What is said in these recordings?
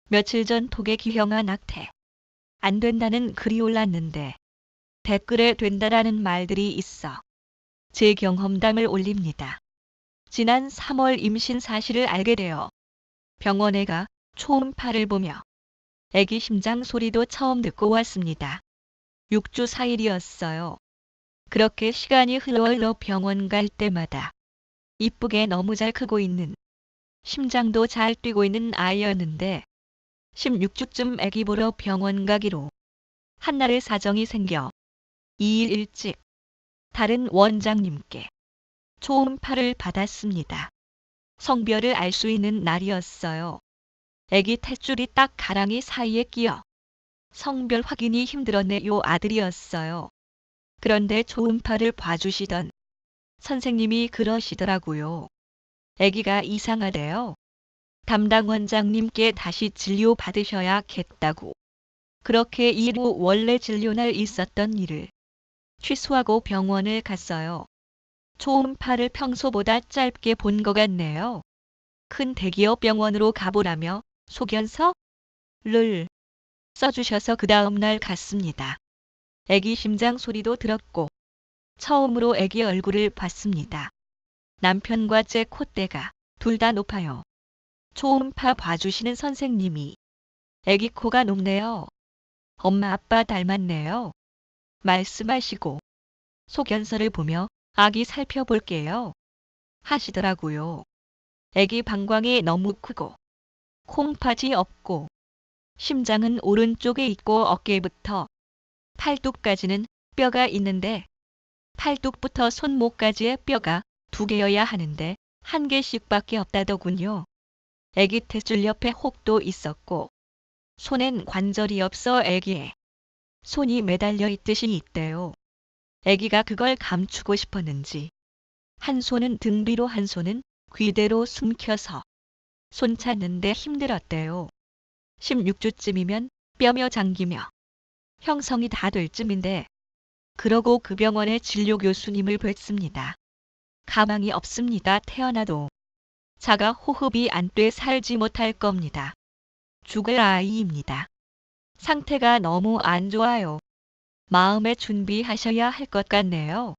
며칠 전 톡에 기형아 낙태. 안 된다는 글이 올랐는데 댓글에 된다라는 말들이 있어 제 경험담을 올립니다. 지난 3월 임신 사실을 알게 되어 병원에 가 초음파를 보며 아기 심장 소리도 처음 듣고 왔습니다. 6주 4일이었어요. 그렇게 시간이 흘러 병원 갈 때마다 이쁘게 너무 잘 크고 있는, 심장도 잘 뛰고 있는 아이였는데 16주쯤 아기 보러 병원 가기로 한날의 사정이 생겨 2일 일찍 다른 원장님께 초음파를 받았습니다. 성별을 알 수 있는 날이었어요. 아기 탯줄이 딱 가랑이 사이에 끼어 성별 확인이 힘들었네요. 아들이었어요. 그런데 초음파를 봐주시던 선생님이 그러시더라고요. 아기가 이상하대요. 담당 원장님께 다시 진료 받으셔야겠다고. 그렇게 2일 후 원래 진료날 있었던 일을 취소하고 병원을 갔어요. 초음파를 평소보다 짧게 본 것 같네요. 큰 대기업 병원으로 가보라며 소견서를 써주셔서 그 다음날 갔습니다. 아기 심장 소리도 들었고 처음으로 아기 얼굴을 봤습니다. 남편과 제 콧대가 둘 다 높아요. 초음파 봐주시는 선생님이 아기 코가 높네요. 엄마 아빠 닮았네요. 말씀하시고 소견서를 보며 아기 살펴볼게요 하시더라고요. 아기 방광이 너무 크고 콩팥이 없고 심장은 오른쪽에 있고 어깨부터 팔뚝까지는 뼈가 있는데 팔뚝부터 손목까지의 뼈가 2개여야 하는데 1개씩밖에 없다더군요. 아기 탯줄 옆에 혹도 있었고 손엔 관절이 없어 아기에 손이 매달려 있듯이 있대요. 아기가 그걸 감추고 싶었는지 한 손은 등 뒤로 한 손은 귀대로 숨겨서 손 찾는데 힘들었대요. 16주쯤이면 뼈며 장기며 형성이 다 될 쯤인데 그러고 그 병원의 진료 교수님을 뵀습니다. 가망이 없습니다. 태어나도 자가 호흡이 안 돼 살지 못할 겁니다. 죽을 아이입니다. 상태가 너무 안 좋아요. 마음의 준비하셔야 할 것 같네요.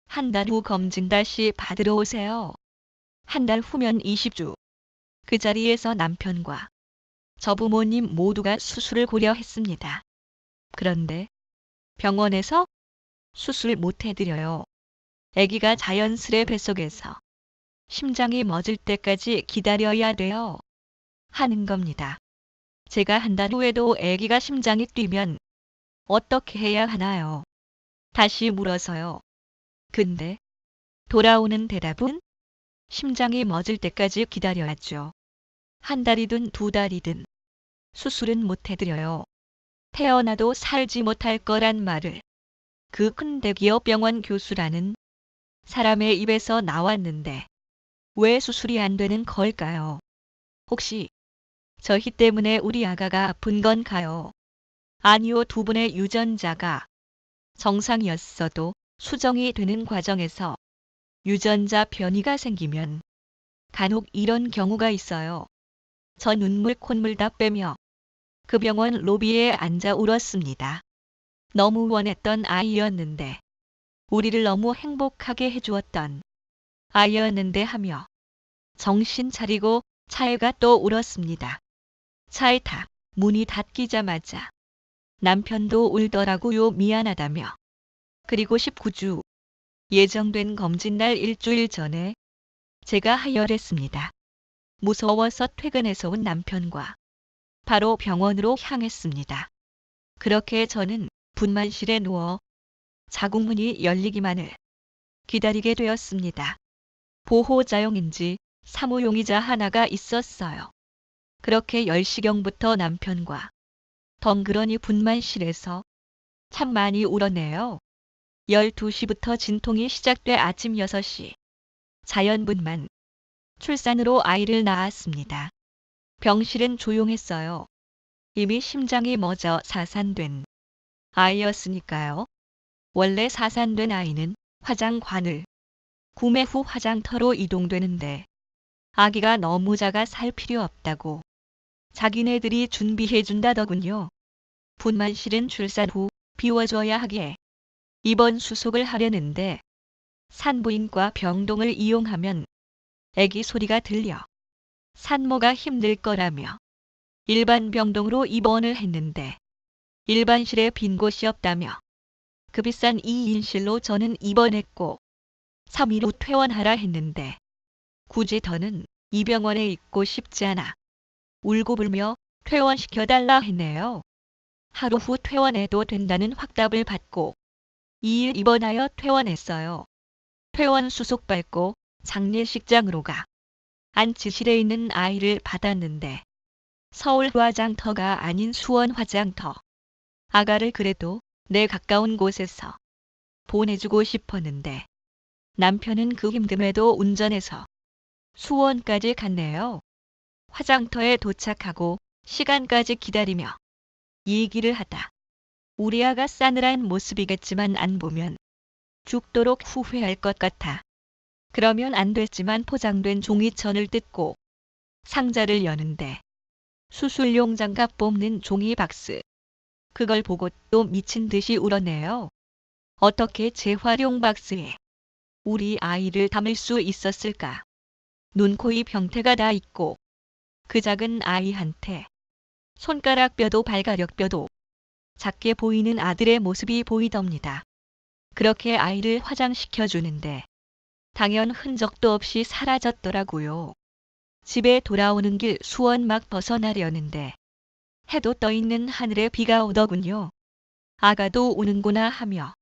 한 달 후 검진 다시 받으러 오세요. 한 달 후면 20주. 그 자리에서 남편과 저 부모님 모두가 수술을 고려했습니다. 그런데 병원에서 수술 못 해드려요. 아기가 자연스레 뱃속에서 심장이 멎을 때까지 기다려야 돼요. 하는 겁니다. 제가 한 달 후에도 아기가 심장이 뛰면 어떻게 해야 하나요? 다시 물어서요. 근데 돌아오는 대답은 심장이 멎을 때까지 기다려야죠. 한 달이든 2달이든 수술은 못 해드려요. 태어나도 살지 못할 거란 말을 그 큰 대기업 병원 교수라는 사람의 입에서 나왔는데 왜 수술이 안 되는 걸까요? 혹시 저희 때문에 우리 아가가 아픈 건가요? 아니요, 두 분의 유전자가 정상이었어도 수정이 되는 과정에서 유전자 변이가 생기면 간혹 이런 경우가 있어요. 저 눈물 콧물 다 빼며 그 병원 로비에 앉아 울었습니다. 너무 원했던 아이였는데 우리를 너무 행복하게 해주었던 아이였는데 하며 정신 차리고 차에 가 또 울었습니다. 차에 타 문이 닫히자마자 남편도 울더라고요. 미안하다며. 그리고 19주 예정된 검진날 일주일 전에 제가 하혈했습니다. 무서워서 퇴근해서 온 남편과 바로 병원으로 향했습니다. 그렇게 저는 분만실에 누워 자궁문이 열리기만을 기다리게 되었습니다. 보호자용인지 사무용의자 하나가 있었어요. 그렇게 10시경부터 남편과 덩그러니 분만실에서 참 많이 울었네요. 12시부터 진통이 시작돼 아침 6시 자연분만 출산으로 아이를 낳았습니다. 병실은 조용했어요. 이미 심장이 멎어 사산된 아이였으니까요. 원래 사산된 아이는 화장관을 구매 후 화장터로 이동되는데 아기가 너무 작아 살 필요 없다고 자기네들이 준비해준다더군요. 분만실은 출산 후 비워줘야 하기에 입원 수속을 하려는데 산부인과 병동을 이용하면 아기 소리가 들려 산모가 힘들 거라며 일반 병동으로 입원을 했는데 일반실에 빈 곳이 없다며 그 비싼 2인실로 저는 입원했고 3일 후 퇴원하라 했는데 굳이 더는 이 병원에 있고 싶지 않아 울고불며 퇴원시켜달라 했네요. 하루 후 퇴원해도 된다는 확답을 받고 2일 입원하여 퇴원했어요. 퇴원 수속 받고 장례식장으로 가 안치실에 있는 아이를 받았는데 서울 화장터가 아닌 수원 화장터. 아가를 그래도 내 가까운 곳에서 보내주고 싶었는데 남편은 그 힘듦에도 운전해서 수원까지 갔네요. 화장터에 도착하고 시간까지 기다리며 얘기를 하다 우리 아가 싸늘한 모습이겠지만 안 보면 죽도록 후회할 것 같아. 그러면 안 됐지만 포장된 종이천을 뜯고 상자를 여는데 수술용 장갑 뽑는 종이 박스. 그걸 보고 또 미친 듯이 울었네요. 어떻게 재활용 박스에 우리 아이를 담을 수 있었을까? 눈, 코, 입 형태가 다 있고 그 작은 아이한테 손가락 뼈도 발가락 뼈도 작게 보이는 아들의 모습이 보이답니다. 그렇게 아이를 화장시켜 주는데 당연 흔적도 없이 사라졌더라고요. 집에 돌아오는 길 수원 막 벗어나려는데 해도 떠 있는 하늘에 비가 오더군요. 아가도 우는구나 하며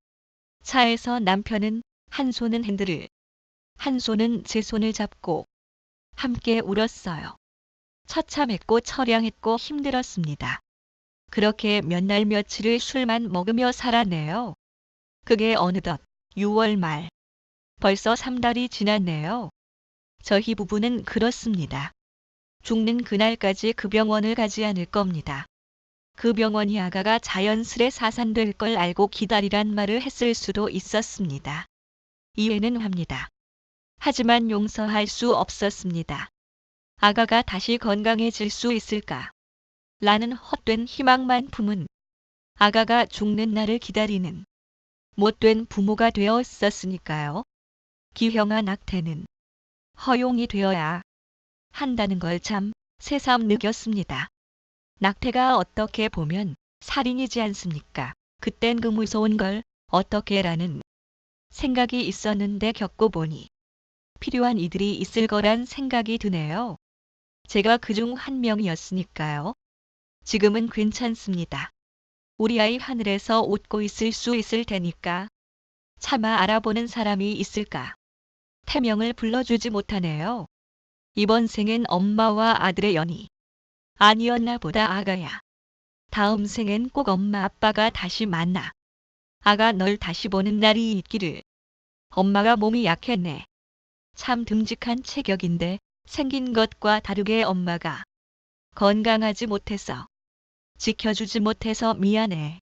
차에서 남편은 한 손은 핸들을, 한 손은 제 손을 잡고 함께 울었어요. 처참했고 처량했고 힘들었습니다. 그렇게 몇 날 며칠을 술만 먹으며 살았네요. 그게 어느덧 6월 말. 벌써 3달이 지났네요. 저희 부부는 그렇습니다. 죽는 그날까지 그 병원을 가지 않을 겁니다. 그 병원이 아가가 자연스레 사산될 걸 알고 기다리란 말을 했을 수도 있었습니다. 이해는 합니다. 하지만 용서할 수 없었습니다. 아가가 다시 건강해질 수 있을까? 라는 헛된 희망만 품은 아가가 죽는 날을 기다리는 못된 부모가 되었었으니까요. 기형아 낙태는 허용이 되어야 한다는 걸 참 새삼 느꼈습니다. 낙태가 어떻게 보면 살인이지 않습니까? 그땐 그 무서운 걸 어떻게라는 생각이 있었는데 겪고 보니 필요한 이들이 있을 거란 생각이 드네요. 제가 그중 한 명이었으니까요. 지금은 괜찮습니다. 우리 아이 하늘에서 웃고 있을 수 있을 테니까 차마 알아보는 사람이 있을까? 태명을 불러주지 못하네요. 이번 생엔 엄마와 아들의 연이 아니었나 보다 아가야. 다음 생엔 꼭 엄마 아빠가 다시 만나. 아가 널 다시 보는 날이 있기를. 엄마가 몸이 약했네. 참 듬직한 체격인데 생긴 것과 다르게 엄마가 건강하지 못해서 지켜주지 못해서 미안해.